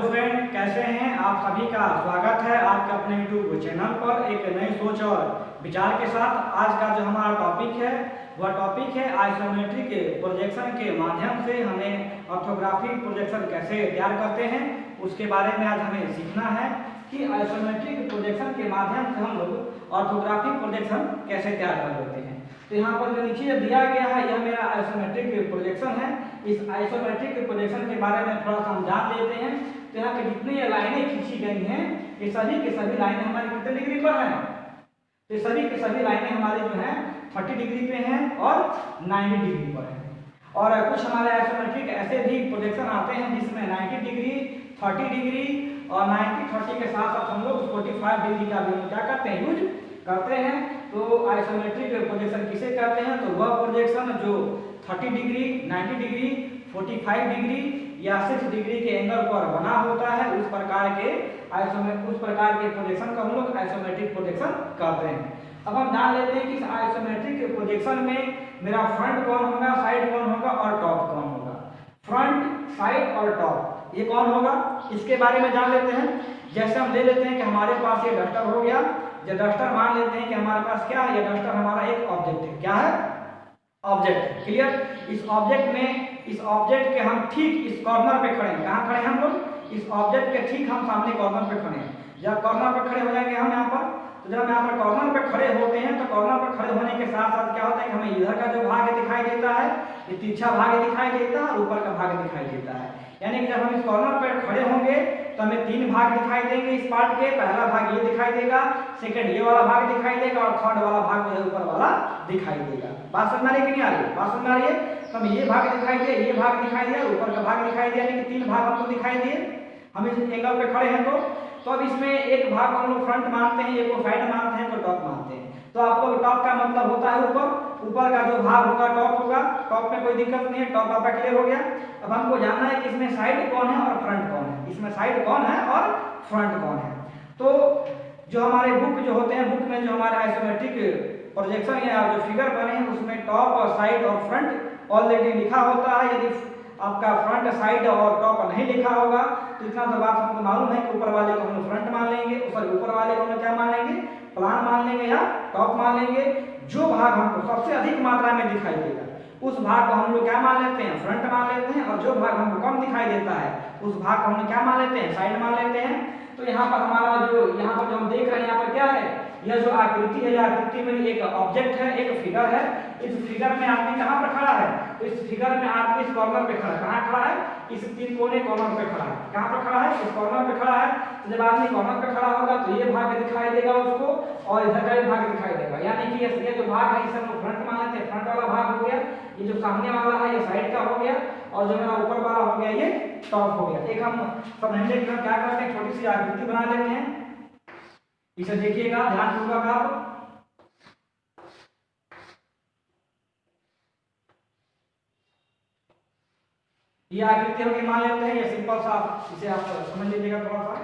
Hello friend, कैसे हैं आप सभी का स्वागत है आपके अपने यूट्यूब चैनल पर एक नई सोच और विचार के साथ। आज का जो हमारा टॉपिक है वह टॉपिक है आइसोमेट्रिक प्रोजेक्शन के माध्यम से हमें ऑर्थोग्राफिक प्रोजेक्शन कैसे तैयार करते हैं, उसके बारे में आज हमें सीखना है कि आइसोमेट्रिक प्रोजेक्शन के माध्यम से हम लोग ऑर्थोग्राफिक प्रोजेक्शन कैसे तैयार कर लेते हैं। तो यहाँ पर जो नीचे दिया गया है यह मेरा आइसोमेट्रिक प्रोजेक्शन है। इस आइसोमेट्रिक प्रोजेक्शन के बारे में थोड़ा सा हम जान लेते हैं। तो यहाँ पे जितनी लाइनें खींची गई हैं ये सभी की सभी लाइनें हमारी कितने डिग्री पर हैं? तो सभी की सभी लाइनें हमारी जो हैं 30 डिग्री पे हैं और 90 डिग्री पर हैं। और कुछ हमारे आइसोमेट्रिक ऐसे भी प्रोजेक्शन आते हैं जिसमें 90 डिग्री, 30 डिग्री और 90-30 के साथ साथ हम लोग 45 डिग्री का भी हम क्या करते हैं, यूज करते हैं। तो आइसोमेट्रिक प्रोजेक्शन किसे कहते हैं? तो वह प्रोजेक्शन जो 30 डिग्री, 90 डिग्री, 45 डिग्री या 6 डिग्री के एंगल पर बना होता है, उस प्रकार के प्रोजेक्शन को हम लोग आइसोमेट्रिक प्रोजेक्शन कहते हैं। अब हम जान लेते हैं कि इस आइसोमेट्रिक प्रोजेक्शन में मेरा फ्रंट कौन होगा, साइड कौन होगा और टॉप कौन होगा। फ्रंट, साइड और टॉप ये कौन होगा, इसके बारे में जान लेते हैं। जैसे हम ले लेते हैं कि हमारे पास ये डस्टर हो गया। जो डस्टर मान लेते हैं कि हमारे पास क्या है, ये डस्टर हमारा एक ऑब्जेक्ट है। क्या है? ऑब्जेक्ट। क्लियर? इस ऑब्जेक्ट के हम ठीक इस कॉर्नर पे खड़े हैं। कहाँ खड़े हैं हम लोग? इस ऑब्जेक्ट के ठीक हम सामने कॉर्नर पे खड़े हैं। जब कॉर्नर पे खड़े हो जाएंगे हम यहाँ पर, तो जब यहाँ पर कॉर्नर पे खड़े होते हैं तो कॉर्नर पर खड़े होने के साथ साथ क्या होता है कि हमें इधर का जो भाग दिखाई देता है, ये तिरछा भाग दिखाई देता है और ऊपर का भाग दिखाई देता है। यानी कि जब हम इस कॉर्नर पर खड़े होंगे तो हमें 3 भाग दिखाई देंगे इस पार्ट के। पहला भाग ये दिखाई देगा, सेकंड ये वाला भाग दिखाई देगा और थर्ड वाला भाग जो है ऊपर वाला दिखाई देगा। बात समझ में आ रही है कि नहीं आ रही? बात समझ में आ रही है? तो हमें ये भाग दिखाई दिया, ये भाग दिखाई दिया, ऊपर का भाग दिखाई दिया, यानी कि 3 भाग हमको दिखाई दिए। हम इस एंगल पे खड़े हैं तो अब इसमें एक भाग हम लोग फ्रंट मानते हैं, एक को साइड मानते हैं, तो टॉप मानते हैं। तो आपको टॉप का मतलब होता है ऊपर का जो भाग होगा टॉप होगा। टॉप में कोई दिक्कत नहीं है, टॉप आपका क्लियर हो गया। अब हमको जानना है कि इसमें साइड कौन है और फ्रंट कौन है। इसमें साइड कौन है और फ्रंट कौन है। तो जो हमारे बुक जो होते हैं, बुक में जो हमारे आइसोमेट्रिक प्रोजेक्शन या जो फिगर बने हैं उसमें टॉप और साइड और फ्रंट ऑलरेडी लिखा होता है। यदि आपका फ्रंट, साइड और टॉप नहीं लिखा होगा तो इतना तो बात हमको मालूम है कि ऊपर वाले को हम फ्रंट मान लेंगे, ऊपर वाले को हम क्या मान लेंगे, प्लान मान लेंगे या टॉप मान लेंगे। जो भाग हमको सबसे अधिक मात्रा में दिखाई देगा उस भाग को हम लोग क्या मान लेते हैं, फ्रंट मान लेते हैं। और जो भाग हमको कम दिखाई देता है उस भाग को हम क्या मान लेते हैं, साइड मान लेते हैं। तो यहाँ पर हमारा जो हम देख रहे हैं यहाँ पर क्या है, यह जो आकृति है, यह आकृति में एक ऑब्जेक्ट है, एक फिगर है। इस फिगर में आदमी कहाँ पर खड़ा है? तो इस फिगर में आदमी इस कॉर्नर पे खड़ा है। कहाँ खड़ा है? इस 3 कोने कॉर्नर पे खड़ा है। कहाँ पर खड़ा है? इस कॉर्नर पे खड़ा है। तो जब आदमी कॉर्नर पे खड़ा होगा तो ये भाग दिखाई देगा उसको और इधर का भी भाग दिखाई देगा। यानी कि ये जो भाग है इसे हम फ्रंट मान लेते हैं, फ्रंट वाला भाग हो गया। ये जो सामने वाला है ये साइड का हो गया और जो मेरा ऊपर वाला हो गया ये टॉप हो गया। एक हम समझने के लिए क्या करते हैं, छोटी सी आकृति बना लेते हैं। इसे देखिएगा ध्यानपूर्वक आप। ये आकृति होगी, मान लेते हैं ये सिंपल सा, इसे आप समझ लीजिएगा थोड़ा सा।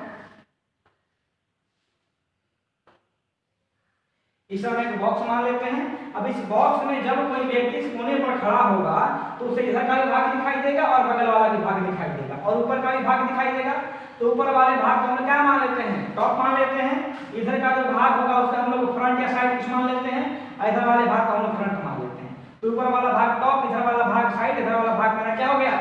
इसे हम एक बॉक्स मान लेते हैं। अब इस बॉक्स में जब कोई व्यक्ति इस कोने पर खड़ा होगा तो उसे इधर का भी भाग दिखाई देगा और बगल वाला भी भाग दिखाई देगा और ऊपर का भी भाग दिखाई देगा। तो ऊपर वाले भाग को हम क्या मान लेते हैं, टॉप मान लेते हैं। इधर का जो भाग होगा उसका हम लोग फ्रंट या साइड कुछ मान लेते हैं। इधर वाले भाग को हम लोग फ्रंट मान लेते हैं। तो ऊपर वाला भाग टॉप, इधर वाला भाग साइड, इधर वाला भाग मेरा क्या हो गया,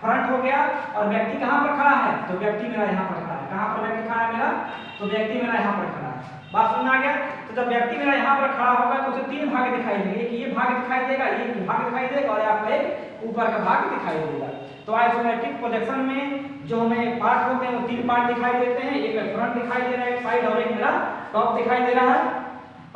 फ्रंट हो गया। और व्यक्ति कहाँ पर खड़ा है? तो व्यक्ति मेरा यहाँ पर खड़ा है। कहाँ पर व्यक्ति खड़ा है मेरा? तो व्यक्ति मेरा यहाँ पर खड़ा है। बात समझ आ गया? तो जब व्यक्ति मेरा यहाँ पर खड़ा होगा तो उसे 3 भाग दिखाई देंगे, कि ये भाग दिखाई देगा, ये भाग दिखाई देगा और आपका एक ऊपर का भाग दिखाई देगा। तो आइसोमेट्रिक प्रोजेक्शन में जो हमें पार्ट होते हैं वो 3 पार्ट दिखाई देते हैं। एक फ्रंट दिखाई दे रहा है, एक साइड और एक मेरा टॉप दिखाई दे रहा है।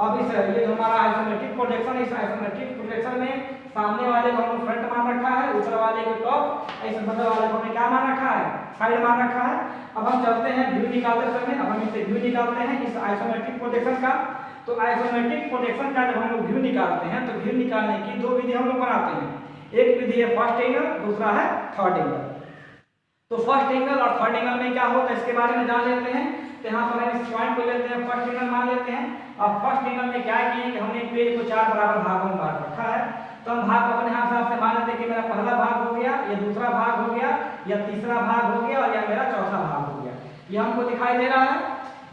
अब ये जो हमारा आइसोमेट्रिक प्रोजेक्शन, इस आइसोमेट्रिक प्रोजेक्शन में सामने वाले को हमने फ्रंट मान रखा है, ऊपर वाले को टॉप, ऐसे बगल वाले को हमने क्या मान रखा है, साइड मान रखा है। अब हम चलते हैं व्यू निकालते समय। अब हम इसे व्यू निकालते हैं इस आइसोमेट्रिक प्रोजेक्शन का। तो आइसोमेट्रिक प्रोजेक्शन का जब हम लोग व्यू निकालते हैं तो व्यू निकालने की 2 विधि हम लोग बनाते हैं। एक विधि है फर्स्ट एंगल, दूसरा है थर्ड एंगल। तो फर्स्ट एंगल और थर्ड एंगल में क्या होता है इसके बारे में जान लेते हैं। तो यहाँ पर हम इस पॉइंट को लेते हैं, फर्स्ट एंगल मान लेते हैं। और फर्स्ट एंगल में क्या किए कि हमने पेज को 4 बराबर भागों में बांट रखा है। तो हम भाग अपने हिसाब से मान लेते हैं कि मेरा पहला भाग हो गया, ये दूसरा भाग हो गया, या तीसरा भाग हो गया और या मेरा चौथा भाग दिखाई दे रहा है,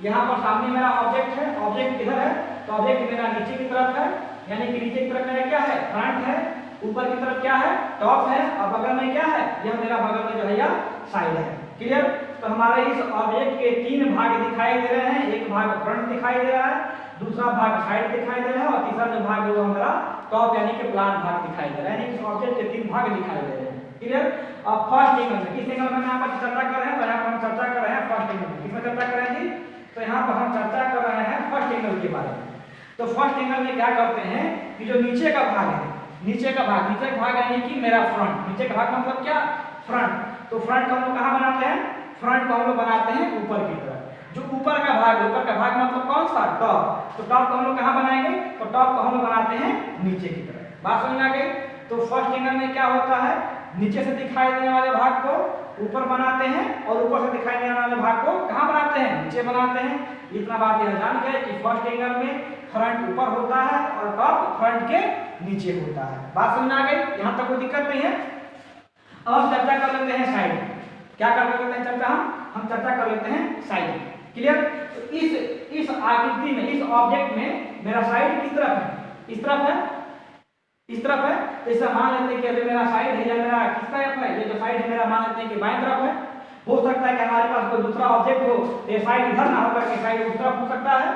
यहाँ पर सामने मेरा ऑब्जेक्ट है, ऑब्जेक्ट किधर है, तो ऑब्जेक्ट मेरा नीचे की तरफ है, यानी कि नीचे की तरफ मेरा क्या है, फ्रंट है, ऊपर की तरफ क्या है, टॉप है, और बगल में क्या है, यह मेरा बगल में जो है यह साइड है। क्लियर? तो हमारे इस ऑब्जेक्ट के तीन भाग दिखाई दे रहे हैं, एक भाग फ्रंट दिखाई दे रहा है, दूसरा भाग साइड दिखाई दे रहा है, और तीसरा जो भाग है वो हमारा टॉप यानी कि प्लान भाग दिखाई दे रहा है, यानी इस ऑब्जेक्ट के तीन भाग दिखाई दे रहे हैं। क्लियर? अब फर्स्ट एंगल में, किस एंगल में यहाँ पर चर्चा कर रहे हैं, तो यहाँ पर हम चर्चा कर रहे हैं फर्स्ट एंगल में। किसमें चर्चा कर रहे हैं जी, तो यहाँ पर हम चर्चा कर रहे हैं फर्स्ट एंगल के बारे में। तो फर्स्ट एंगल में क्या करते हैं कि जो नीचे का भाग है, नीचे का भाग यानी कि मेरा फ्रंट, नीचे का भाग मतलब क्या, फ्रंट। तो फ्रंट को हम लोग कहाँ बनाते हैं, फ्रंट को हम लोग बनाते हैं ऊपर की तरफ। जो ऊपर का भाग मतलब कौन सा, टॉप। तो टॉप को हम लोग कहाँ बनाएंगे, तो टॉप को हम लोग बनाते हैं नीचे की तरफ। बात समझ आ गई? तो फर्स्ट एंगल में क्या होता है, नीचे से दिखाई देने वाले भाग को ऊपर बनाते हैं, और ऊपर से दिखाई देने वाले भाग को कहाँ बनाते हैं, नीचे बनाते हैं। इतना बात यह जान गए कि फर्स्ट एंगल में फ्रंट ऊपर होता है और टॉप फ्रंट के नीचे होता है। बात समझ आ गई? यहाँ तक कोई दिक्कत नहीं है। अब हम चर्चा कर लेते हैं साइड। क्या कर लेते हैं चर्चा, हम चर्चा कर लेते हैं साइड। क्लियर? तो इस आकृति में, इस ऑब्जेक्ट में मेरा साइड किस तरफ है, इस तरफ है, इस तरफ है। तो इसे मान लेते हैं कि अभी मेरा साइड है, या मेरा किस तरफ है, ये जो साइड है मेरा मान लेते हैं कि बाएं तरफ है। हो सकता है कि हमारे पास कोई दूसरा ऑब्जेक्ट हो, तो ये साइड इधर ना होकर के साइड उस तरफ हो सकता है।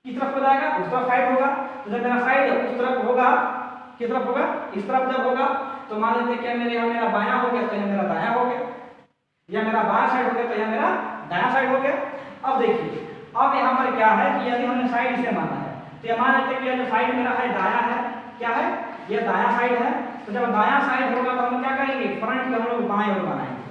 किस तरफ हो जाएगा, उस तरफ साइड होगा। तो जब मेरा साइड उस तरफ होगा, किस तरफ होगा, इस तरफ जब होगा, तो मान लेते हैं कि मेरे यहाँ मेरा बायां हो गया, तो यह मेरा दायां हो गया, या मेरा बायां साइड हो गया, तो यह मेरा दायां साइड हो गया। अब देखिए, अब यहाँ पर क्या है कि यदि हमने साइड से माना है, तो ये मान लेते हैं कि यह जो साइड मेरा है दायां है, क्या है, ये दायां साइड है। तो जब दायां साइड होगा तो हम क्या करेंगे, फ्रंट को हम लोग बाएं ओर बनाएंगे।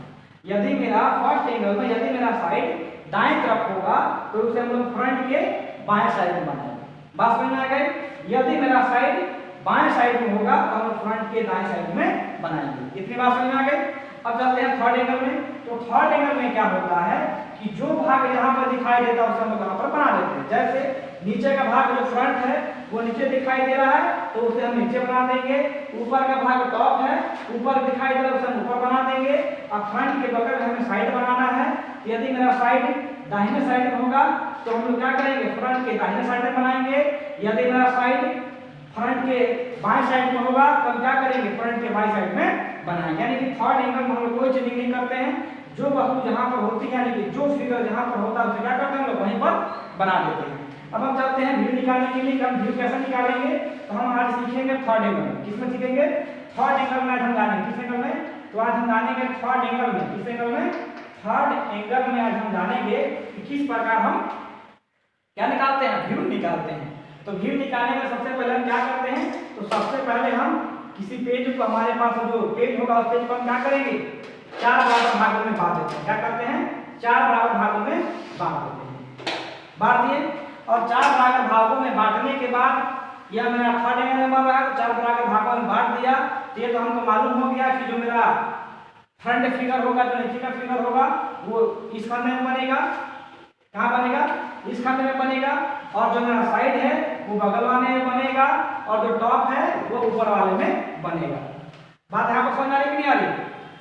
यदि मेरा फर्स्ट एंगल में यदि मेरा साइड दाएं तरफ होगा, तो उसे हम लोग फ्रंट के बाएं साइड में बनाएंगे। बात समझ में आ गई? यदि मेरा साइड बाएं साइड में होगा तो हम फ्रंट के दाएं साइड में बनाएंगे। इतनी बात समझ में आ गई? अब चलते हैं थर्ड एंगल में। तो थर्ड एंगल में क्या होता है कि जो भाग यहाँ पर दिखाई देता है उसे हम लोग यहाँ पर बना देते हैं। जैसे नीचे का भाग जो फ्रंट है वो नीचे दिखाई दे रहा है, तो उसे हम नीचे बना देंगे। ऊपर का भाग टॉप है, ऊपर दिखाई दे रहा है, उसे हम ऊपर बना देंगे। अब फ्रंट के बगल में हमें साइड बनाना है। यदि मेरा साइड दाहिने साइड में होगा तो हम लोग क्या करेंगे, फ्रंट के दाहिने साइड में बनाएंगे। यदि मेरा साइड फ्रंट के बाएं साइड में होगा तो हम क्या करेंगे, फ्रंट के बाएं साइड में बनाएंगे। यानी कि थर्ड एंगल में हम लोग कोई चेंजिंग नहीं करते हैं। जो वस्तु जहां पर होती है, यानी कि जो फिगर जहां पर होता है उसे क्या करते हैं, हम लोग वहीं पर बना देते हैं। अब हम चलते हैं व्यू निकालने के लिए। हम व्यू कैसे निकालेंगे, तो हम आज सीखेंगे थर्ड एंगल में। किसमें सीखेंगे, थर्ड एंगल में आज हम जानेंगे। किस एंगल में, तो आज हम जानेंगे थर्ड एंगल में। किस एंगल में, थर्ड एंगल में आज हम जानेंगे कि किस प्रकार हम क्या निकालते हैं, व्यू निकालते हैं। तो व्यू निकालने में सबसे पहले हम क्या करते हैं, तो सबसे पहले हम किसी पेज को, हमारे पास जो पेज होगा उस पेज को हम क्या करेंगे, चार बराबर भागों में बांट देते हैं। क्या करते हैं, चार बराबर भागों में बांट देते हैं। बांट दिए, और चार बराबर भागों में बांटने के बाद यह मेरा थर्ड एंगल में बन रहा है। तो चार बराबर भागों में बांट दिया, तो ये तो हमको मालूम हो गया कि जो मेरा फ्रंट फिगर होगा, जो नीचे का फिगर होगा, वो इस खंड में बनेगा। कहाँ बनेगा, इस खंड में बनेगा। और जो मेरा साइड है वो बगल वाले में बनेगा, और जो टॉप है वो ऊपर वाले में बनेगा। बात यहाँ पर समझ आ रही कि नहीं आ रही,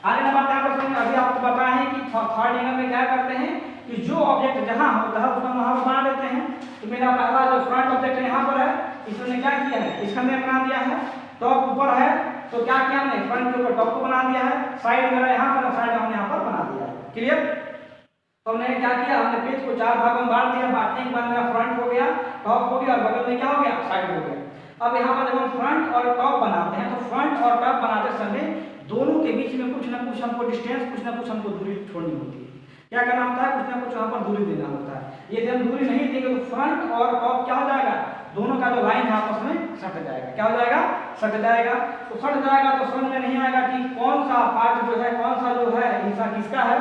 आगे ना बात यहाँ पर समझ। अभी आपको बताएं कि थर्ड एंगल में क्या करते हैं कि जो ऑब्जेक्ट जहां होता है उसको वहां पर बना देते हैं। तो मेरा पहला जो फ्रंट ऑब्जेक्ट यहाँ पर है, इसने क्या किया है, इस खंड में बना दिया है। टॉप ऊपर है, तो क्या किया हमने, फ्रंट के ऊपर टॉप को बना दिया है। साइड मेरा यहाँ पर, साइड हमने यहाँ पर बना दिया है। क्लियर? तो हमने क्या किया, हमने पेज को चार भागों में बांट दिया। बांटने के बाद मेरा फ्रंट हो गया, टॉप हो गया, और बगल में क्या हो गया, साइड हो गया। अब यहाँ पर जब हम फ्रंट और टॉप बनाते हैं, तो फ्रंट और टॉप बनाते समय दोनों के बीच में कुछ ना कुछ हमको डिस्टेंस, कुछ ना कुछ हमको दूरी छोड़नी होती है। क्या करना होता है, कुछ ना कुछ वहाँ पर दूरी देना होता है। यदि हम दूरी नहीं देंगे तो फ्रंट और टॉप क्या हो जाएगा, दोनों का जो लाइन है आपस में सट जाएगा। क्या हो जाएगा, सट जाएगा। तो सट जाएगा तो समझ में नहीं आएगा कि कौन सा पार्ट जो है, कौन सा जो है हिस्सा किसका है।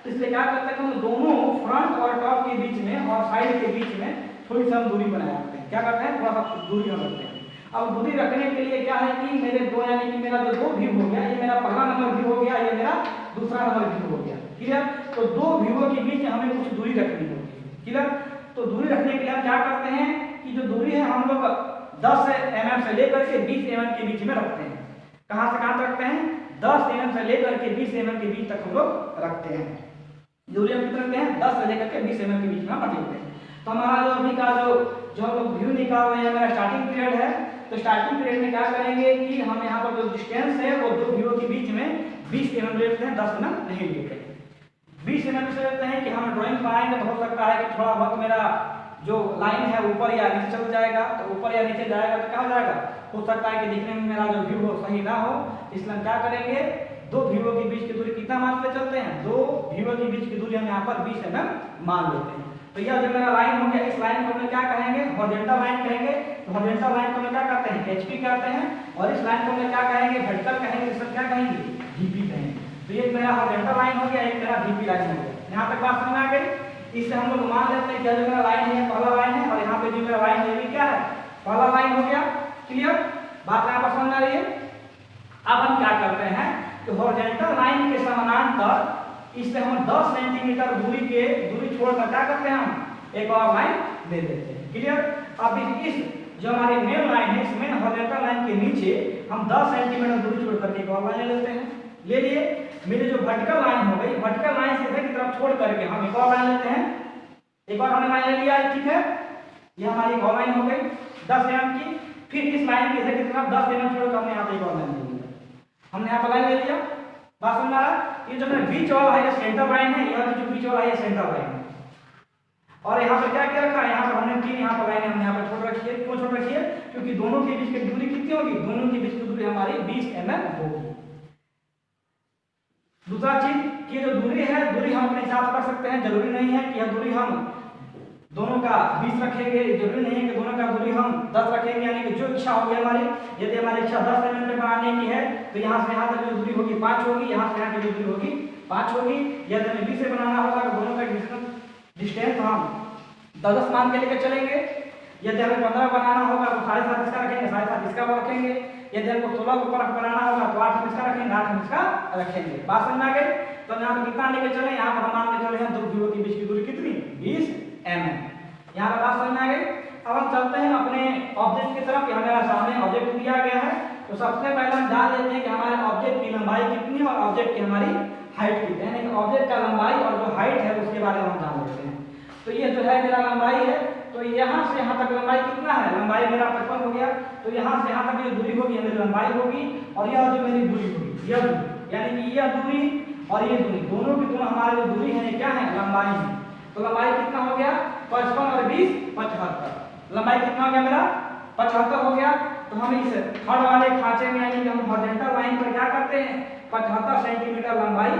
इसलिए क्या करते हैं, हम दोनों फ्रंट और टॉप के बीच में और साइड के बीच में थोड़ी सी हम दूरी बनाए रखते हैं। क्या करते हैं, थोड़ा सा दूरी हम रखते हैं। अब दूरी रखने के लिए क्या है कि मेरे दो, यानी कि मेरा जो दो व्यू हो गया, ये मेरा पहला नंबर व्यू हो गया, ये मेरा दूसरा नंबर व्यू हो गया। क्लियर? तो दो व्यूओं के बीच हमें कुछ दूरी रखनी होती है। क्लियर? तो दूरी रखने के लिए हम क्या करते हैं कि जो दूरी है हम लोग 10 mm से लेकर के 20 mm के बीच में रखते हैं। कहाँ से कहाँ तक रखते हैं, 10 mm से लेकर के 20 mm के बीच तक हम लोग रखते हैं। दूरी हम कितना लेते हैं 10 से लेकर के 20 mm के बीच में हम लेते हैं। तो हमारा जो अभी का जो हम लोग व्यू निकाल रहे हैं, मेरा स्टार्टिंग पीरियड है। तो स्टार्टिंग पीरियड में क्या करेंगे कि हम यहाँ पर जो डिस्टेंस है वो दो व्यूओं के बीच में 20 mm लेते हैं, 10 mm नहीं लेते हैं। 20 mm से लेते हैं कि हम ड्राइंग बनाएंगे तो हो सकता है कि थोड़ा बहुत मेरा जो लाइन है ऊपर या नीचे चल जाएगा, तो ऊपर या नीचे जाएगा तो क्या हो जाएगा, हो सकता है कि दिखने में मेरा जो व्यू हो सही ना हो। इसलिए हम क्या करेंगे, दो व्यूओं के बीच की दूरी कितना मान के चलते हैं, दो व्यूओं के बीच की दूरी हम यहाँ पर 20 mm मान लेते हैं। तो यह जो मेरा लाइन हो गया, इस लाइन को हम क्या कहेंगे, हॉरिजॉन्टल लाइन कहेंगे। तो हॉरिजॉन्टल लाइन को हम क्या कहते हैं, एचपी कहते हैं। और इस लाइन को हम क्या कहेंगे, वर्टिकल कहेंगे। इस पर क्या कहेंगे, वीपी कहेंगे। तो ये मेरा हॉरिजॉन्टल लाइन हो गया, एक मेरा वीपी लाइन हो गया। यहाँ तक बात समझ में आ गई। इससे हम लोग मान लेते हैं कि जो मेरा लाइन है पहला लाइन है, और यहाँ पे जो मेरा लाइन है ये क्या है, पहला लाइन हो गया। क्लियर, बात यहाँ पर समझ आ रही है। अब हम क्या करते हैं, तो हॉरिजॉन्टल लाइन के समानांतर इससे हम 10 सेंटीमीटर दूरी छोड़कर क्या करते हैं, हम एक और लाइन दे देते हैं। क्लियर। अब इस जो हमारी मेन लाइन है, इस मेन हॉरिजॉन्टल लाइन के नीचे हम 10 सेंटीमीटर दूरी छोड़कर एक और लाइन लेते हैं। ले लिए। मेरी जो वर्टिकल लाइन हो गई, वर्टिकल लाइन से इधर की तरफ छोड़ करके हम एक और लाइन लेते हैं। एक और हमने लाइन ले लिया, ठीक है। ये हमारी एक और लाइन हो गई 10 mm की। फिर इस लाइन के इधर की तरफ 10 mm छोड़कर हमने यहाँ पे एक और लाइन ले लिया। हमने यहाँ पर लाइन ले लिया, बात समझ आ रहा है। ये जो मेरा बीच वाला है ये सेंटर लाइन है, यह जो बीच वाला है ये सेंटर लाइन है। और यहाँ पर क्या क्या रखा है, यहाँ पर हमने तीन यहाँ पर लाइन हमने यहाँ पर छोड़ रखी है। क्यों छोड़ रखी है, क्योंकि दोनों के बीच की दूरी कितनी होगी, दोनों के बीच की दूरी हमारी 20 mm होगी। दूसरा चीज कि जो दूरी है, दूरी हम अपने हिसाब से कर सकते हैं। जरूरी नहीं है कि यह दूरी हम दोनों का 20 रखेंगे, जरूरी नहीं है कि दोनों का दूरी हम 10 रखेंगे। यानी कि जो इच्छा होगी हमारी, यदि हमारी इच्छा 10 mm में बनाने की है तो यहाँ से यहाँ तक जो दूरी होगी 5 होगी, यहाँ से यहाँ की जो दूरी होगी 5 होगी। यदि हमें 20 से बनाना होगा तो दोनों का डिस्टेंस हम 10 मान के लेकर चलेंगे। यदि हमें 15 बनाना होगा तो 7.5 इसका रखेंगे, 7.5 इसका रखेंगे। यदि हमको 16 को ऊपर बनाना होगा तो 8 हम इसका रखेंगे, 8 हम इसका रखेंगे। बात समझ आ गई। तो यहाँ पर कितना लेके चले, यहाँ पर हम मान के चले हैं दो व्यूओं के बीच की दूरी कितनी, 20 mm। यहाँ पर बात समझ आ गई। अब हम चलते हैं अपने ऑब्जेक्ट की तरफ। यहाँ मेरा सामने ऑब्जेक्ट दिया गया है। तो सबसे पहले हम जान लेते हैं कि हमारे ऑब्जेक्ट की लंबाई कितनी है और ऑब्जेक्ट की हमारी हाइट कितनी है। यानी कि ऑब्जेक्ट का लंबाई और जो हाइट है उसके बारे में हम जान लेते हैं। तो ये जो है मेरा लंबाई है, तो यहाँ से यहाँ तक लंबाई कितना है, लंबाई मेरा 55 हो गया। तो यहाँ से यहाँ तक जो दूरी होगी मेरी लंबाई होगी, और यह जो मेरी दूरी होगी यह दूरी, यानी कि यह दूरी और ये दूरी, दोनों की दोनों हमारी जो दूरी है क्या है, लंबाई है। तो लंबाई कितना हो गया, 55 और 20 75। लंबाई कितना हो गया मेरा 75 हो गया। तो हम इस थर्ड वाले खांचे में यानी कि हम हॉरिजॉन्टल लाइन पर क्या करते हैं, 75 सेंटीमीटर लंबाई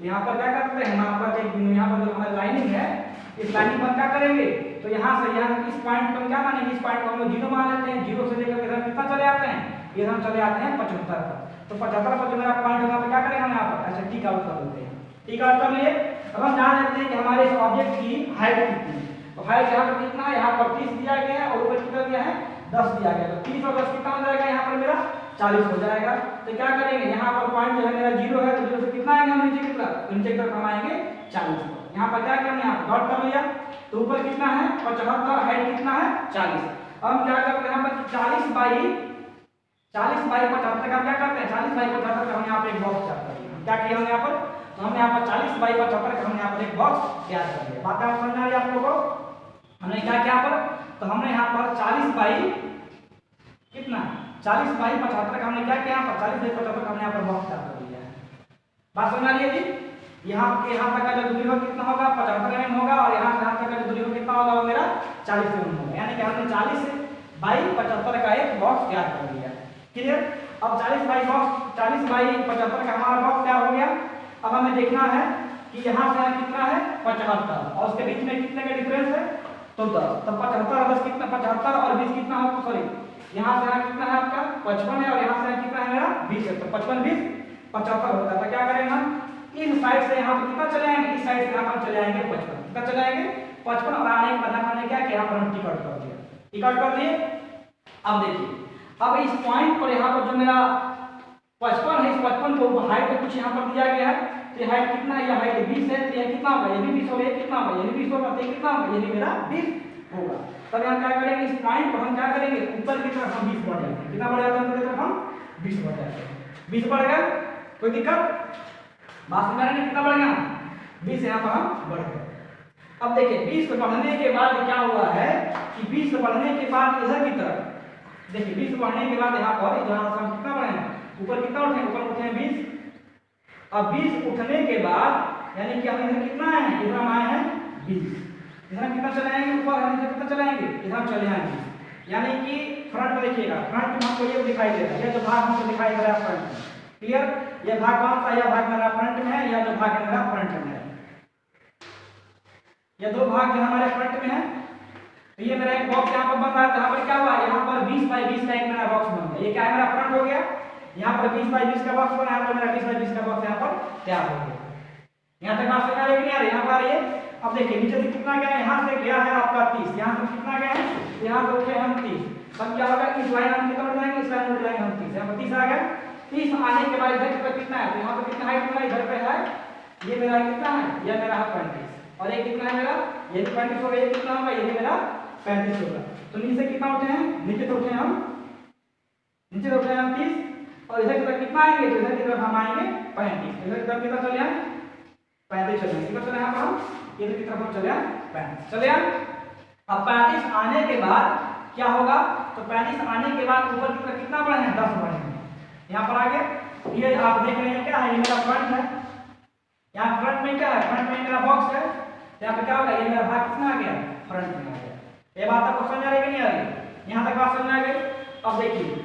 यहाँ पर क्या करते हैं, यहाँ पर यहाँ पर जो हमारी लाइनिंग है इस लाइनिंग पर क्या करेंगे, तो यहाँ से यहाँ इस पॉइंट पर क्या मानेंगे, इस पॉइंट को हम लोग 0 मान लेते हैं। 0 से लेकर इधर कितना चले आते हैं, इधर हम चले आते हैं 75 पर। तो 75 पर जो मेरा पॉइंट होगा तो क्या करेंगे हम यहाँ पर, अच्छा टिक आउट कर लेते हैं। टिक आउट कर लिए। अब हम जान लेते हैं कि हमारे इस ऑब्जेक्ट की हाइट कितनी है। तो हाइट यहाँ पर कितना है, यहाँ पर 30 दिया गया है और ऊपर कितना दिया है 10 दिया गया। तो 30 और 10 कितना हो जाएगा, यहाँ पर मेरा 40 हो जाएगा। तो क्या करेंगे, यहाँ पर पॉइंट जो है मेरा 0 है, तो 0 से कितना आएंगे हम नीचे की तरफ, नीचे की तरफ हम आएंगे 40 पर। यहाँ पर क्या किया हमने, यहाँ डॉट कर लिया। तो ऊपर कितना है 75, हाइट कितना है 40। अब हम क्या करते हैं, यहाँ पर 40 बाई 75 का क्या करते हैं, 40 बाई 75 का हम यहाँ पे एक बॉक्स तैयार कर लिया। क्या किया हमने यहाँ पर, तो हमने यहाँ पर 40 बाई 75 का हमने यहाँ पर एक बॉक्स तैयार कर लिया। बात आप समझ आ रही है आप लोगों को। हमने क्या किया पर, तो हमने यहाँ पर 40 बाई कितना 40 बाई 75 का हमने क्या किया, यहाँ पर 40 बाई 75 का हमने यहाँ पर बॉक्स तैयार कर लिया है। बात समझ आ रही है जी। यहाँ तक का जो दूरी होगा कितना होगा 75 mm होगा, और यहाँ से यहाँ तक का जो दूरी होगा कितना होगा, वो मेरा 40 mm होगा। यानी कि हमने 40 बाई 75 का एक बॉक्स तैयार कर लिया। क्लियर। अब 40 बाई 75 का हमारा बॉक्स तैयार हो गया। अब हमें देखना है कि यहाँ से कितना है 75 और उसके बीच में कितने का डिफरेंस है, तो 10। तब 75 और 10 कितना, 75 और 20 कितना होगा, सॉरी यहाँ से यहाँ कितना है आपका 55 है, और यहाँ से कितना है मेरा 20 है। तो 55 20 75 होता है। तो क्या करेंगे हम, इस साइड से यहाँ पर कितना चले आएंगे, इस साइड से यहाँ पर चले आएंगे 55। कितना चले आएंगे 55, और आने के बाद हमने क्या किया, यहाँ पर हम टिक आउट कर दिया। टिक आउट कर दिए। अब देखिए, अब इस पॉइंट पर यहाँ पर जो मेरा 55 है, इस 55 को हाइट तो कुछ यहाँ पर दिया गया है। तो ये हाइट कितना है, ये हाइट 20 है। तो ये कितना होगा, ये भी 20 होगा, ये कितना होगा, ये भी 20 होगा। तो ये कितना होगा, ये भी मेरा 20 होगा। तब यहाँ क्या करेंगे, इस पॉइंट पर हम क्या करेंगे, ऊपर की तरफ हम 20 बढ़ जाते हैं। कितना बढ़ जाता है ऊपर की तरफ, हम 20 बढ़ जाते हैं। 20 बढ़ गया, कोई दिक्कत, बात समझ रहे हैं, कितना बढ़ गया 20 यहाँ पर हम बढ़ गए। अब देखिए 20 बढ़ने के बाद क्या हुआ है कि 20 बढ़ने के बाद इधर की तरफ देखिए 20 बढ़ने के बाद यहाँ पर जहाँ से हम कितना बढ़े हैं, ऊपर कितना उठे, ऊपर उठे हैं 20। अब 20 उठने के बाद यानी कि हम इधर कितना आए हैं, इधर हम आए हैं 20। इधर हम कितना चले आएंगे, ऊपर हम इधर कितना चले आएंगे, इधर हम चले आएंगे। यानी कि फ्रंट में देखिएगा, फ्रंट में हमको ये दिखाई दे रहा है, ये जो भाग हमको दिखाई दे रहा है फ्रंट में, क्लियर। ये भाग कौन सा, यह भाग मेरा फ्रंट में है, या जो भाग मेरा फ्रंट में है, ये दो भाग जो हमारे फ्रंट में है। तो ये मेरा एक बॉक्स यहाँ पर बन रहा है, यहाँ पर क्या हुआ, यहाँ पर 20 बाई 20 का एक मेरा बॉक्स बन गया। ये क्या है, मेरा फ्रंट हो गया। यहाँ पर 20 बाई 20 का बॉक्स बना, यहाँ पर मेरा 20 बाई 20 का बॉक्स यहाँ पर तैयार हो गया। यहाँ तक बात समझ आ रही है कि नहीं आ रही, यहाँ पर आ रही है। अब देखिए नीचे से कितना गया, यहाँ से गया है आपका 30, यहाँ से कितना गया है, यहाँ से उठे हम 30। तब क्या होगा, इस लाइन हम कितना उठ जाएंगे, इस लाइन में उठ जाएंगे हम 30। यहाँ पर 30 आ गया। 30 आने के बाद इधर पर कितना है, तो यहाँ पर कितना हाइट मेरा इधर पे है, ये मेरा कितना है, ये मेरा है 35, और ये कितना है मेरा, ये भी 35 होगा, ये कितना होगा, ये भी मेरा 35 होगा। तो नीचे कितना उठे हैं, नीचे तो उठे हम, नीचे तो उठे हम 30, और इधर की तरफ कितना आएंगे, तो इधर की तरफ हम आएंगे 35। इधर की तरफ कितना चले आए, 35 चले आए। कितना चले यहाँ पर हम, इधर की तरफ हम चले आए 35 चले आए। अब 35 आने के बाद क्या होगा, तो 35 आने के बाद ऊपर की तरफ कितना बढ़े हैं, 10 बढ़े हैं। यहाँ पर आगे ये आप देख रहे हैं क्या है, ये मेरा फ्रंट है। यहाँ फ्रंट में क्या है, फ्रंट में मेरा बॉक्स है। यहाँ पे क्या होगा, ये मेरा भाग कितना आ गया, फ्रंट में आ गया। ये बात आपको समझ आ रही है कि नहीं आ रही, यहाँ तक बात समझ आ गई। अब देखिए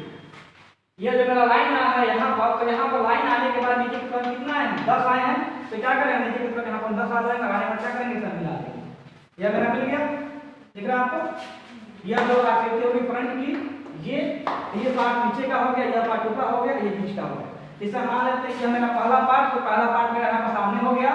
ये जो मेरा लाइन आ रहा है यहाँ पर, तो यहाँ पर लाइन आने के बाद नीचे की तरफ कितना है, 10 आए हैं। तो क्या करेंगे, नीचे की तरफ यहाँ पर 10 आ जाएगा, लगाने पर क्या करेंगे, सब मिला देंगे। यह मेरा मिल गया, दिख रहा है आपको। यह जो आकृति होगी फ्रंट की, ये पार्ट नीचे का हो गया, यह पार्ट ऊपर हो गया, ये बीच का हो गया। इसे मान लेते हैं कि यह मेरा पहला पार्ट, तो पहला पार्ट मेरा यहाँ पर सामने हो गया।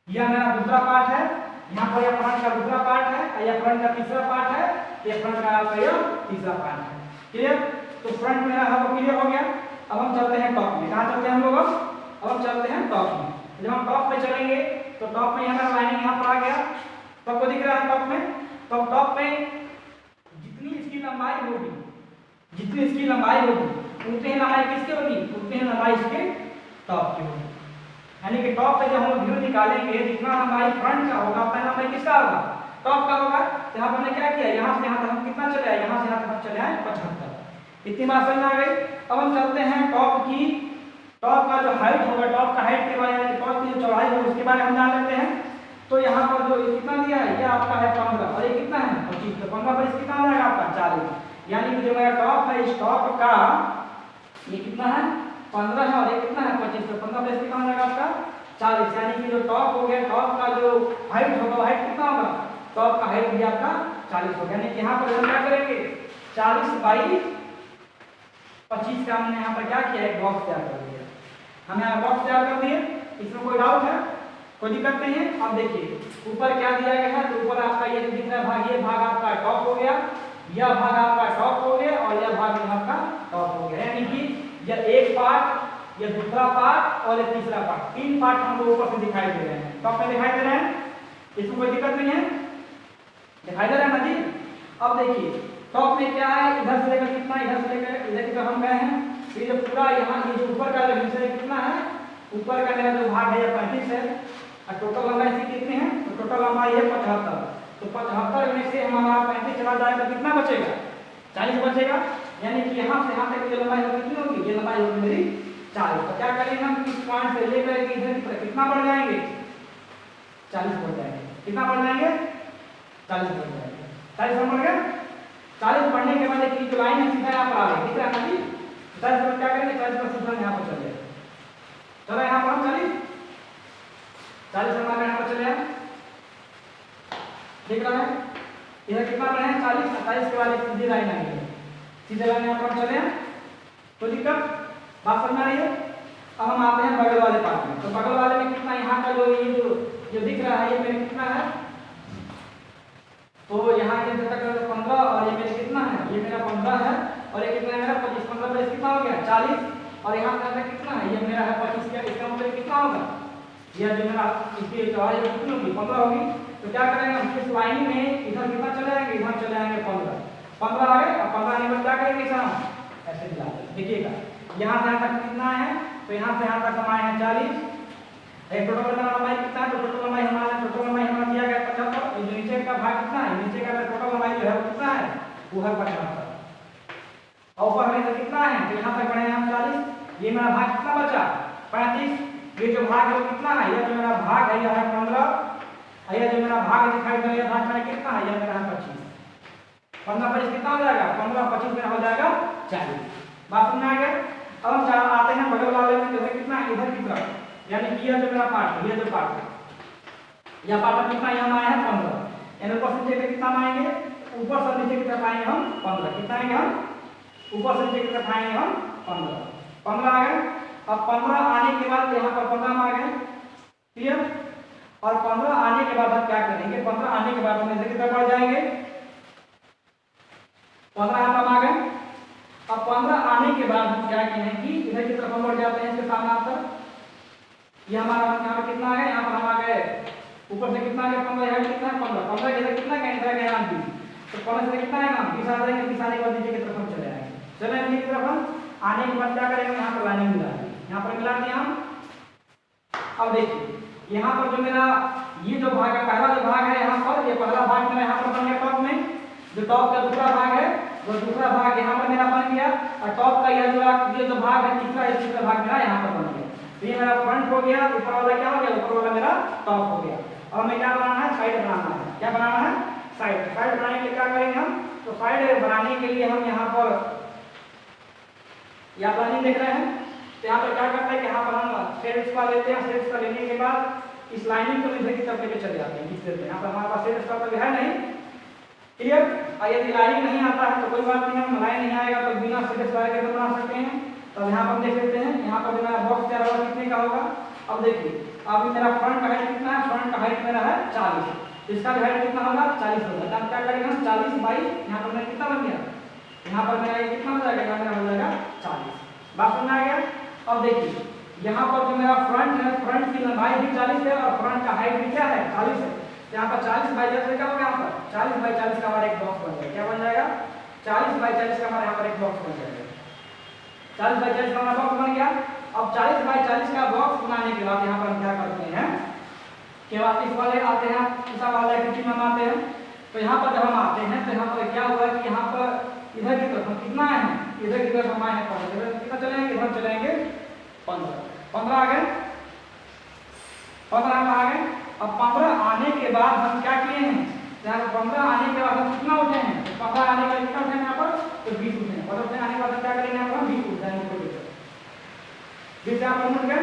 यह मेरा दूसरा पार्ट है, यहाँ पर यह फ्रंट का दूसरा पार्ट है, यह फ्रंट का तीसरा पार्ट है, यह फ्रंट का आपका यह तीसरा पार्ट है। क्लियर, तो फ्रंट मेरा है वो क्लियर हो गया। अब हम चलते हैं टॉप में, कहाँ चलते हैं हम लोग, अब हम चलते हैं टॉप में। जब हम टॉप में चलेंगे तो टॉप में हमारा लाइनिंग यहाँ पर आ गया, तो आपको दिख रहा है टॉप में। तो टॉप में जितनी इसकी लंबाई होगी, जितनी इसकी लंबाई होगी, उतनी ही लंबाई किसकी होगी, उतनी ही लंबाई इसके टॉप की होगी। यानी कि टॉप पे जब हम व्यू निकालेंगे, जितना लंबाई फ्रंट का होगा उतना लंबाई किसका होगा, टॉप का होगा। तो यहाँ पर हमने क्या किया, यहाँ से यहाँ तक हम कितना चले आए, यहाँ से यहाँ तक हम चले आए 75। इतनी बात समझ आ गई। अब हम चलते हैं टॉप की, टॉप का जो हाइट होगा, टॉप का हाइट के बारे में, टॉप की जो चौड़ाई होगी उसके बारे में हम जान लेते हैं। तो यहाँ पर जो कितना दिया है, ये आपका है 15, और ये कितना है 25। तो 15 पर कितना हो जाएगा आपका 40। यानी कि जो मेरा टॉप है, इस टॉप का ये कितना है 15 है, और ये कितना है 25। तो 15 पर कितना हो जाएगा आपका 40। यानी कि जो टॉप हो गया, टॉप का जो हाइट होगा, हाइट कितना होगा, टॉप का हाइट भी आपका 40 होगा। यानी कि यहाँ पर हम क्या करेंगे, 40 बाई 25 का हमने यहाँ पर क्या किया, एक बॉक्स तैयार कर दिया। हम यहाँ बॉक्स तैयार कर दिए, इसमें कोई डाउट है, कोई दिक्कत नहीं है। अब देखिए ऊपर क्या दिया गया है, तो ऊपर आपका ये दिख रहा है भाग, ये भाग आपका टॉप हो गया, यह भाग आपका टॉप हो गया, और यह भाग आपका टॉप हो गया। यानी कि यह एक पार्ट, यह दूसरा पार्ट और यह तीसरा पार्ट, 3 पार्ट हमको ऊपर से दिखाई दे रहे हैं, टॉप में दिखाई दे रहे हैं। इसमें कोई दिक्कत नहीं है, दिखाई दे रहा है ना जी। अब देखिए टॉप में क्या है, इधर से लेकर कितना, इधर से लेकर इधर की तरफ हम गए हैं। ये जो पूरा यहाँ ये जो ऊपर का जो हिस्सा है कितना है, ऊपर का मेरा जो भाग है ये 35 है, और टोटल लंबाई इसकी कितनी है, तो टोटल लंबाई है 75। तो 75 में से हमारा 35 चला जाएगा, कितना बचेगा, 40 बचेगा। यानी कि यहाँ से यहाँ तक की लंबाई कितनी होगी, ये लंबाई होगी मेरी 40। तो क्या करेंगे हम, इस पॉइंट से लेकर के इधर की तरफ कितना बढ़ जाएंगे, 40 बढ़ जाएंगे। कितना बढ़ जाएंगे, 40 बढ़ जाएंगे। 40 बढ़ गया। 40 बढ़ने के बाद एक लाइन है सीधा यहाँ पर आ गई, दिख रहा है ना जी। 40 पर क्या करेंगे, 40 पर सीधा यहाँ पर चले, चलो यहाँ पर हम 40 हमारे यहाँ पर चले आए, दिख रहा है। इधर कितना बढ़े हैं 40, 27 के बाद एक सीधी लाइन आई है, सीधे लाइन यहाँ पर हम चले हैं। तो दिक्कत बात समझ आ रही है। अब हम आते हैं बगल वाले पार्ट में। तो बगल वाले में कितना, यहाँ का जो ये जो दिख रहा है, ये मेरे कितना है, तो यहाँ के तक 15, और ये मेरे कितना है, ये मेरा 15 है, और ये कितना है मेरा 25। 15 पर कितना हो गया 40, और यहाँ तक कितना है, ये मेरा है 25 का। इसका मतलब कितना होगा, यह जो मेरा इसकी चौड़ाई कितनी होगी, 15 होगी। तो क्या करेंगे हम, इस लाइन में इधर कितना चले आएंगे, इधर चले आएंगे 15 आ गए। और 15 आने पर क्या करेंगे इसे हम ऐसे मिला देंगे। देखिएगा यहाँ से यहाँ तक कितना है, तो यहाँ से यहाँ तक हम आए हैं 40, टोटल लंबाई कितना है, तो टोटल लंबाई हमारा दिया गया 75। ये जो नीचे का भाग कितना है, नीचे का टोटल लंबाई जो है वो कितना है, वो है 75। और ऊपर में कितना है, तो यहाँ तक बढ़े हम 40। ये मेरा भाग कितना बचा 35। ये जो भाग है वो कितना है, ये जो मेरा भाग है यह है 15। ये जो मेरा भाग दिखाई दे रहा है, भाग मेरा कितना है, यह मेरा है 25। 15 25 कितना हो जाएगा, 15 25 मेरा हो जाएगा 40। बात समझ में आ गया। अब हम आते हैं बगल वाले में, जैसे कितना इधर की तरफ, यानी कि यह जो मेरा पार्ट है, यह जो पार्ट है, यह पार्ट कितना यहाँ आया है 15। यानी ऊपर से नीचे कितना आएंगे, ऊपर से नीचे की तरफ आएंगे हम 15। कितना आएंगे हम, ऊपर से नीचे की तरफ आएंगे हम 15 आ गए। अब 15 आने के बाद यहाँ पर 15 आ गए, क्लियर। और 15 आने के बाद हम क्या करेंगे, 15 आने के बाद हम इधर की तरफ बढ़ जाएंगे। 15 यहाँ पर आ गए। अब 15 आने के बाद हम क्या किए हैं कि इधर की तरफ हम बढ़ जाते हैं, इसके सामने आकर ये हमारा यहाँ पर कितना आ गया, यहाँ पर हम आ गए ऊपर से कितना आ गया 15, यहाँ कितना है 15। 15 के इधर कितना गया, इधर गया हम 20। तो 15 से कितना है ना 20 आ जाएंगे। 20 आने के बाद नीचे की तरफ हम चले आएंगे। चले नीचे की तरफ हम आने के बाद क्या करेंगे, यहाँ पर लाइनिंग मिला देंगे, यहाँ पर मिला दिया हम। अब देखिए यहाँ पर जो मेरा ये जो भाग है, पहला जो भाग है यहाँ पर, ये पहला भाग मेरा यहाँ पर बन गया टॉप में। जो टॉप का दूसरा भाग है, वो दूसरा भाग यहाँ पर मेरा बन गया। और टॉप का यह जो भाग है तीसरा भाग मेरा यहाँ पर बन गया। तो ये मेरा फ्रंट हो गया, ऊपर वाला क्या हो गया, ऊपर वाला मेरा टॉप हो गया। और हमें क्या बनाना है, साइड बनाना है। क्या बनाना है, साइड। साइड बनाने के लिए क्या करेंगे हम, तो साइड बनाने के लिए हम यहाँ पर या प्लानिंग देख रहे हैं, तो यहाँ पर क्या करते हैं कि यहाँ पर हम शेड्स का लेते हैं। शेड्स का लेने के बाद इस लाइनिंग को इधर की तरफ लेके चले जाते हैं, जिससे यहाँ पर हमारे पास शेड्स का तो है नहीं, क्लियर। और यदि लाइन नहीं आता है तो कोई बात नहीं, हम लाइन नहीं आएगा तो बिना शेड्स वाले के बना सकते हैं। तो यहाँ पर हम देख लेते हैं, यहाँ पर मेरा बॉक्स क्या होगा, कितने का होगा। अब देखिए अभी मेरा फ्रंट का हाइट कितना है, फ्रंट का हाइट मेरा है 40। इसका भी हाइट कितना होगा 40 होगा। तो हम क्या करेंगे, 40 बाई यहाँ पर मेरा कितना बन गया, यहाँ पर मेरा ये कितना हो जाएगा, मेरा हो जाएगा 40। बात समझ में आ गया। अब देखिए यहाँ पर जो मेरा फ्रंट है, फ्रंट की लंबाई भी 40 है और फ्रंट का हाइट भी क्या है 40 है। यहाँ पर 40 बाई 40 क्या होगा, यहाँ पर 40 बाई 40 का हमारा एक बॉक्स बन जाएगा। क्या बन जाएगा, 40 बाई 40 का हमारा यहाँ पर एक बॉक्स बन जाएगा। 40 बाई 40 का हमारा बॉक्स बन गया। अब 40 बाई 40 का बॉक्स बनाने के बाद यहाँ पर हम क्या करते हैं, कि वापिस वाले आते हैं, दूसरा वाले एक्टिविटी में हम आते हैं। तो यहाँ पर जब हम आते हैं तो यहाँ पर क्या हुआ कि यहाँ पर इधर की तरफ हम कितना आए हैं, इधर की तरफ हम आए हैं 15। इधर कितना चलेंगे, इधर चलेंगे 15 आ गए। 15 में आ गए। अब 15 आने के बाद हम क्या किए हैं, यहाँ 15 आने के बाद हम कितना उठे हैं, 15 आने के बाद कितना उठे हैं यहाँ पर, तो 20 उठे हैं। 15 आने के बाद हम क्या करेंगे, यहाँ पर 20 उठ जाएंगे। 20 यहाँ पर उठ गए,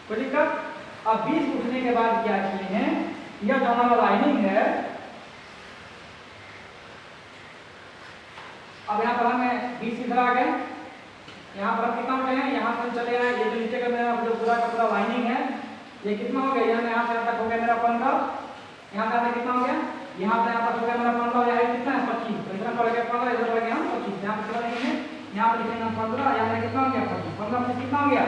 कोई दिक्कत। अब 20 उठने के बाद क्या किए हैं, यह जो हमारा लाइनिंग है, अब यहाँ पर हमें 20 इधर आ गए। यहाँ पर हम कितना उठे हैं, यहाँ पर चले आए। ये जो नीचे का मेरा जो पूरा का पूरा लाइनिंग है, ये कितना हो गया, यहाँ से यहाँ तक हो गया मेरा 15। यहाँ पे कितना हो गया, यहाँ से यहाँ तक हो गया मेरा 15। यहाँ कितना है 25। तो इधर पड़ गया 15, इधर पड़ गया 25। यहाँ पे चला लिखेंगे, यहाँ पर लिखेंगे हम 15, यहाँ कितना हो गया 25। 15 में कितना हो गया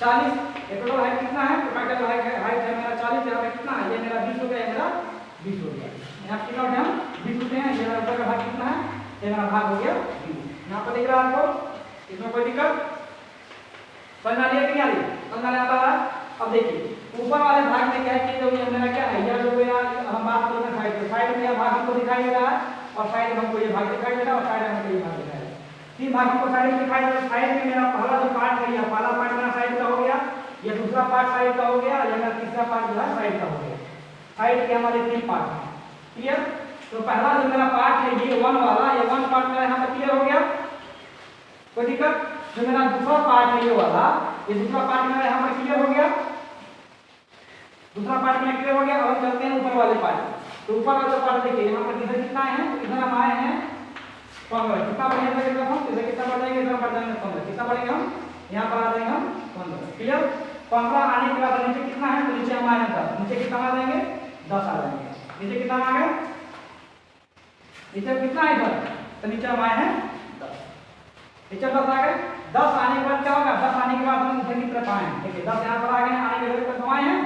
40। ये टोटल हाइट कितना है, टोटल हाइट है मेरा 40। यहाँ पे कितना है, ये मेरा 20 हो गया, मेरा 20 हो गया। यहाँ कितना उठे हम 20 उठे हैं। ये मेरा ऊपर का भाग कितना है, ये मेरा भाग हो गया 20। यहाँ पर दिख रहा है आपको, इसमें कोई दिक्कत समझ आ रही है कि नहीं आ रही, समझ में आता है। अब देखिए ऊपर वाले भाग में क्या है, जो ये मेरा क्या है, यह जो मेरा हम बात करते हैं साइड, साइड में यह भाग हमको दिखाई दे रहा है और साइड में हमको ये भाग दिखाई दे रहा है और साइड में हमको ये भाग दिखाई दे रहा है। तीन भाग हमको साइड में दिखाई दे रहा है। साइड में मेरा पहला जो पार्ट है, यह पहला पार्ट मेरा साइड का हो गया, ये दूसरा पार्ट साइड का हो गया, यह मेरा तीसरा पार्ट जो है साइड का हो गया। साइड के हमारे 3 पार्ट हैं, क्लियर। तो पहला जो मेरा पार्ट है ये 1 वाला, ये 1 पार्ट मेरा यहाँ पर क्लियर हो गया, कोई दिक्कत। जो मेरा दूसरा पार्ट है ये वाला, ये दूसरा पार्ट मेरा यहाँ पर क्लियर हो गया, दूसरा पार्ट में क्लियर हो गया। अब चलते हैं ऊपर वाले पार्ट। तो ऊपर वाला पार्ट देखिए, यहाँ पर इधर कितना है, तो इधर हम आए हैं 15। कितना बढ़ेगा इधर हम, इधर कितना बढ़ जाएंगे, इधर बढ़ जाएंगे 15। कितना बढ़ेंगे हम, यहाँ पर आ जाएंगे हम 15, क्लियर। 15 आने के बाद नीचे कितना है, तो नीचे हम आए हैं 10। नीचे कितना आ जाएंगे 10 आ जाएंगे। नीचे कितना आ गए, नीचे कितना है इधर, तो नीचे हम आए हैं 10। नीचे 10 आ गए। 10 आने के बाद क्या होगा, 10 आने के बाद हम इधर की तरफ आए, ठीक है। 10 यहाँ पर आ गए, आने के बाद हम आए हैं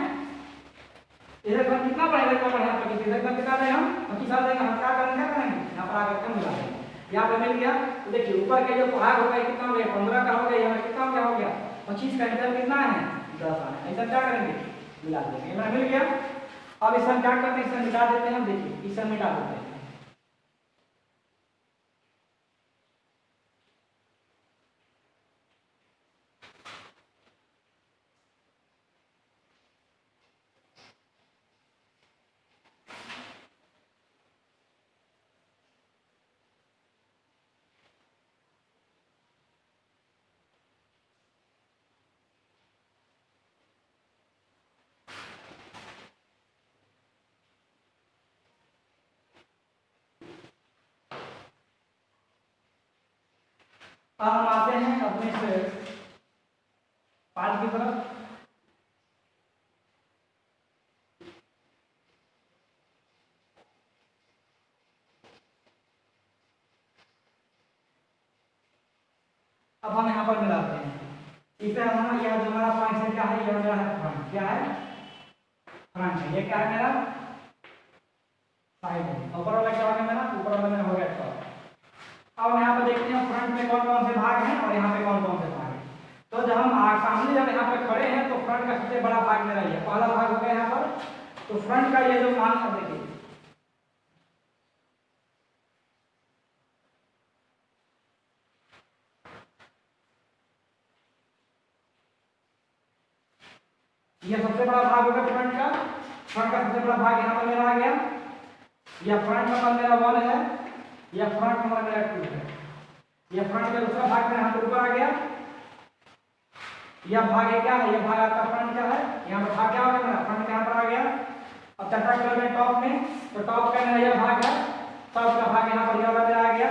इधर पर कितना बढ़ेगा, इधर बढ़ेगा 25। इधर पर कितना देंगे हम 25 आ जाएंगे। हम क्या करेंगे, यहाँ पर आकर कम मिला देंगे, यहाँ पर मिल गया। तो देखिए ऊपर के जो भाग हो गया कितना हो गया 15 का हो गया, यहाँ कितना हो गया 25 का। इधर कितना है 10 आना। ऐसा क्या करेंगे, मिला देंगे। मेरा मिल गया। अब इसे हम क्या करते हैं, इसे मिटा देते हैं। देखिए इसे मिटा देते हैं। अब हम आते हैं अपने से पाँच की तरफ। अब हम यहाँ पर मिलाते हैं। इसे हम यह जो हमारा पॉइंट है क्या है, यह मेरा है फ्रंट। क्या है, फ्रंट है। ये क्या है मेरा, साइड है। ऊपर वाला क्या हो गया मेरा, ऊपर वाला मेरा हो गया टॉप। अब यहाँ पर देखते हैं फ्रंट में कौन कौन से भाग हैं और यहाँ पे कौन कौन से भाग हैं। तो जब हम सामने जब यहाँ पे खड़े हैं तो फ्रंट का सबसे बड़ा भाग मेरा ये पहला भाग हो गया यहाँ पर। तो फ्रंट का ये जो मान है, देखिए ये सबसे बड़ा भाग होगा फ्रंट का। फ्रंट का सबसे बड़ा भाग यहाँ पर मेरा आ गया। यह फ्रंट नंबर मेरा 1 है, यह फ्रंट नंबर मेरा 2 है। यह फ्रंट का दूसरा भाग मेरा यहाँ पर ऊपर आ गया। यह भाग है क्या है, यह भाग आपका फ्रंट का है। यहाँ पर भाग क्या हो गया मेरा, फ्रंट का यहाँ पर आ गया। अब चर्चा कर रहे हैं टॉप में, तो टॉप का मेरा यह भाग है। टॉप का भाग यहाँ पर यह वाला मेरा आ गया।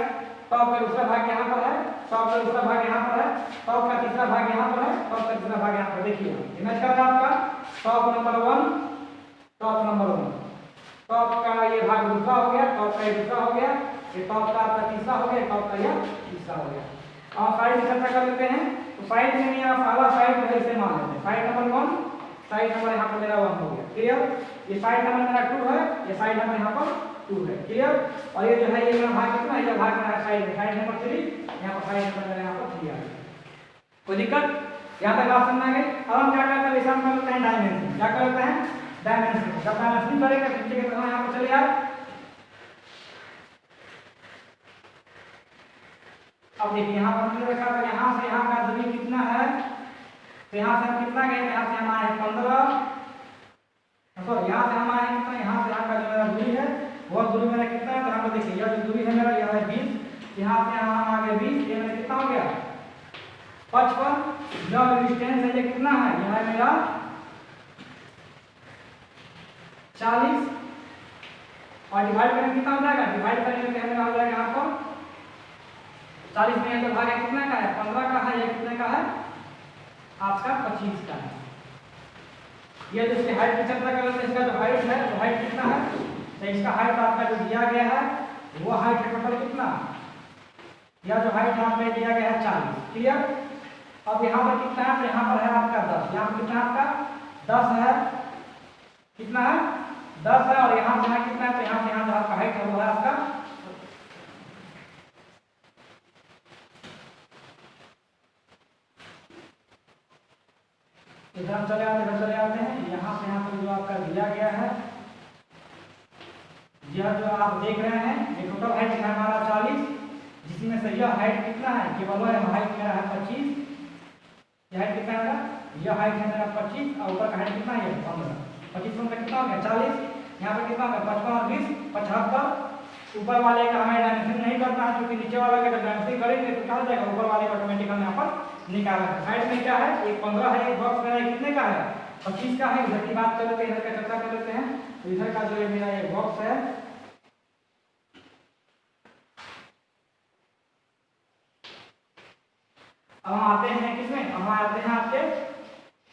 टॉप का दूसरा भाग यहाँ पर है। टॉप का दूसरा भाग यहाँ पर है। टॉप का तीसरा भाग यहाँ पर है। टॉप का तीसरा भाग यहाँ पर। देखिए इमेज कर रहा है आपका top number 1, top number 1। Top का ये भाग दूसरा हो गया, टॉप का ये दूसरा हो गया, ये टॉप का आपका तीसरा हो गया, टॉप का यह तीसरा हो गया। और साइड की चर्चा कर लेते हैं। तो साइड में नहीं, आप पहला साइड है इसे मान लेते हैं। साइड नंबर 1, साइड नंबर यहाँ पर मेरा 1 हो गया। क्लियर। ये साइड नंबर मेरा 2 है, ये साइड नंबर यहाँ पर 2 है। क्लियर। और ये जो है ये मेरा भाग कितना है, ये भाग मेरा साइड है, साइड नंबर 3। यहाँ पर साइड नंबर मेरा यहाँ पर 3 आ गया। कोई दिक्कत, यहाँ तक बात समझ में आ गई। अब हम क्या करते हैं, इसे हम करते हैं डायमेंशन। क्या करते हैं, डायमेंशन। जब डायमेंशन करेंगे नीचे के तरह यहाँ पर चले आओ। अब देखिए यहाँ पर हमने रखा था, यहाँ से यहाँ का दूरी कितना है, तो यहाँ से हम कितना गए, यहाँ से हम आए 15, तो यहाँ से हम आए कितना, यहाँ से यहाँ का जो मेरा दूरी है वह दूरी मेरा कितना है। तो यहाँ पर देखिए यह जो दूरी है मेरा यह है 20, यहाँ से यहाँ हम आ गए 20, ये मेरा कितना हो गया 55। जो डिस्टेंस है ये कितना है, यह है मेरा 40 और डिवाइड करेंगे कितना हो जाएगा, डिवाइड करेंगे तो मेरा हो जाएगा यहाँ पर 40 में जो भाग है कितना का है, 15 का है। ये कितने का है आपका 25 का है। ये जो इसकी हाइट की चर्चा कर रहे थे, इसका जो हाइट है वो हाइट कितना है, तो इसका हाइट आपका जो दिया गया है वो हाइट है टोटल कितना, या जो हाइट यहाँ पे दिया गया है 40। क्लियर। अब यहाँ पर कितना है, तो यहाँ पर है आपका 10। यहाँ पर कितना आपका 10 है, कितना है 10 है। और यहाँ से यहाँ कितना है, तो यहाँ से यहाँ जो आपका हाइट है वो है आपका इधर हम चले आते हैं। यहाँ से यहाँ पर जो आपका दिया गया है, यह जो आप देख रहे हैं ये टोटल हाइट है हमारा 40, जिसमें से यह हाइट कितना है, केवल हाइट मेरा है 25। यह हाइट कितना है, यह हाइट है मेरा 25 और ऊपर का हाइट कितना है 15। 25 में कितना हो गया 40, यहाँ पर कितना होगा 55 और 20 75। ऊपर वाले का हमें डायमेंशन नहीं करना है, क्योंकि नीचे वाला का जब डायमेंशन करेंगे तो क्या हो जाएगा, ऊपर वाले का ऑटोमेटिक हम यहाँ पर निकालना है। साइड में क्या है, एक 15 है, एक बॉक्स मेरा कितने का है 25 का है। इधर की बात कर लेते हैं, इधर का चर्चा कर लेते हैं। तो इधर का जो मेरा ये बॉक्स है, अब हम आते हैं किसमें, हम आते हैं आपके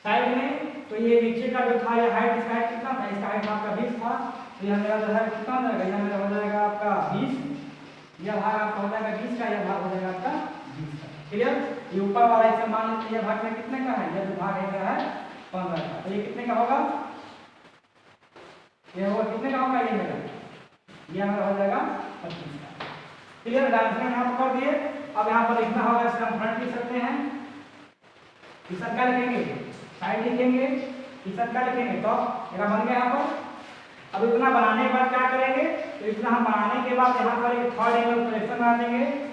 साइड में। तो ये नीचे का जो था ये हाइट, इसका हाइट कितना था, इसका हाइट आपका 20 था। तो यह मेरा जो है कितना हो जाएगा, यह मेरा हो जाएगा आपका 20। यह भाग आपका हो जाएगा 20 का, यह भाग हो जाएगा आपका 20 का। क्लियर। ये ऊपर वाला इसे मान लीजिए यह भाग में कितने का है, यह जो भाग है मेरा है 15 का। तो ये कितने का होगा, यह होगा कितने का होगा, ये मेरा हो जाएगा 25 का। क्लियर। डायमेंशन यहाँ पर कर दिए। अब यहाँ पर लिखना होगा, इसका हम फ्रंट लिख सकते हैं। इसे क्या लिखेंगे, साइड लिखेंगे, किसका क्या लिखेंगे, तो मेरा बन गया यहाँ पर। अब इतना बनाने के बाद क्या करेंगे, तो इतना हम बनाने के बाद यहाँ पर एक थर्ड एंगल प्रोजेक्शन बना देंगे।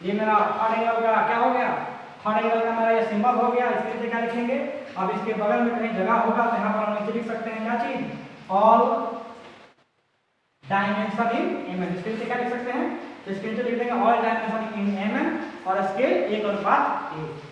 ये मेरा थर्ड एंगल का क्या हो गया, थर्ड एंगल का मेरा ये सिंबल हो गया। इसके नीचे क्या लिखेंगे, अब इसके बगल में कहीं जगह होगा तो यहाँ पर हम नीचे लिख सकते हैं क्या चीज, ऑल डायमेंशन इन mm। इसके नीचे क्या लिख सकते हैं, तो इसके नीचे लिख देंगे ऑल डायमेंशन इन mm और स्केल 1:1।